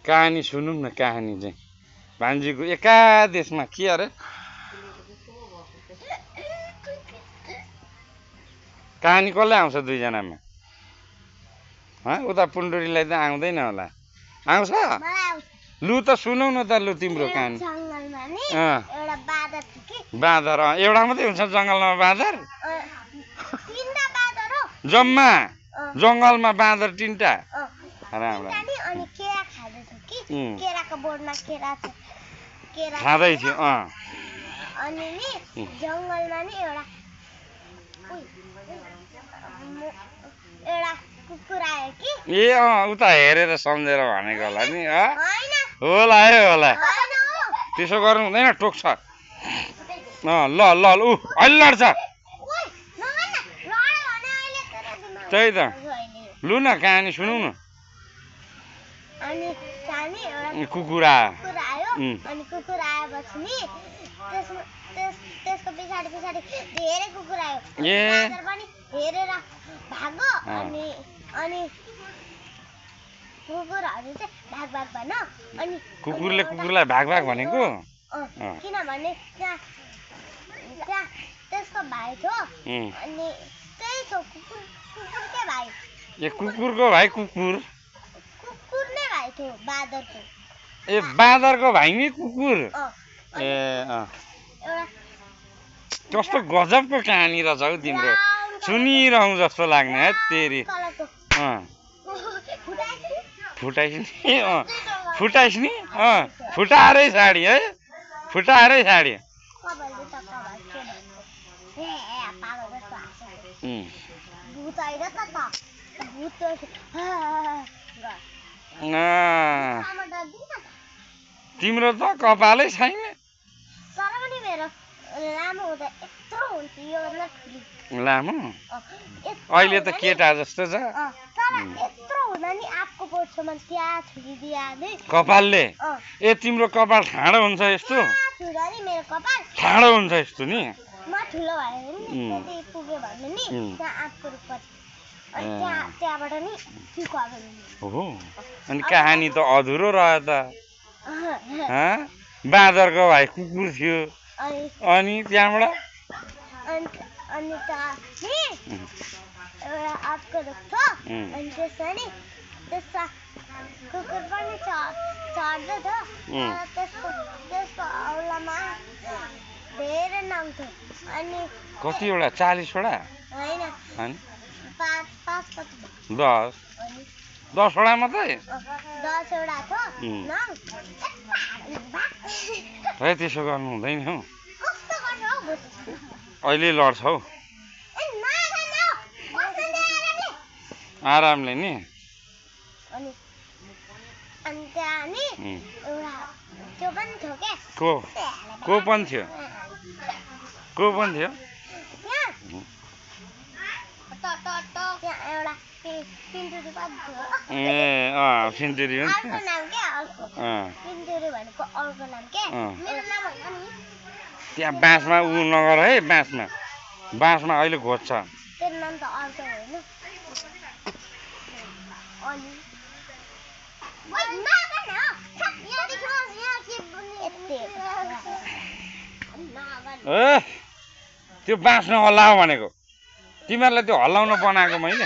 कहानी सुनौँ न कहानी चाहिँ भान्जीको एका देशमा के अरे कहानी कसलाई आउँछ दुईजनामा उता पुण्डरीलाई त आउँदैन होला आउँछ लु त सुनौ न त लु तिम्रो कहानी बाँदर एउटा मात्रै हुन्छ जङ्गलमा बाँदर जम्मा जङ्गलमा बाँदर 3टा खाँदै थियो अनि नि जङ्गलमा नि एउटा कुकुर आयो कि ए उता हेरेर सम्झेर भनेको होला नि होला है होला त्यसो गर्नु हुँदैन टोक्छ ल ल ऊ अहिले लड्छ त्यही त लु न कहानी सुनौ न कुकुर आयो अनि कुकुर आएपछि नि त्यसको पछाडि धेरै कुकुर आयो बाँदर पनि हेरेर भागो अनि कुकुरहरू चाहिँ भाग भन अनि कुकुरले कुकुरलाई भाग भनेको किनभने त्यहाँ त्यसको भाइ थियो अनि त्यही थियो कुकुरकै भाइ ए कुकुरको भाइ कुकुर नै भाइ थियो बाँदरको ए बाँदरको भाइ नि कुकुर ए कस्तो गजबको कहानी रहेछ हौ तिम्रो सुनिरहँ जस्तो लाग्ने है तेरी फुटाइस नि फुटाएरै साडी है फुटाएरै साडी तिम्रो त कपालै छैन लामो अहिले त केटा जस्तो छ कपालले ए तिम्रो कपाल ठाडो हुन्छ यस्तो ठाडो हुन्छ यस्तो नि हो अनि कहानी त अधुरो रह्यो त बाँदरको भाइ कुकुर थियो अनि त्यहाँबाट कुकुर पनि चढ्दै थियो त्यसको औलामा धेरै नाम थियो अनि कतिवटा 40 वटा होइन 10 वटा मात्रै 10 वटा थियो नाम है त्यसो गर्नु हुँदैन हौ अहिले लड्छ हौ आरामले नि अनि त्यहाँ नि एउटा त्यो पनि थियो के को पनि थियो एउटा पिन्टुरी पनि थियो ए पिन्टुरी पनि अर्को नाम के पिन्टुरी भनेको अर्को नाम के मेरो नाम होइन नि त्यहाँ बाँसमा उ नगर है बाँसमा अहिले घोज्छ तेरो नाम त अर्को होइन त्यो बाँस नहल्लाऊ भनेको तिमीहरूलाई त्यो हल्लाउन बनाएको मैले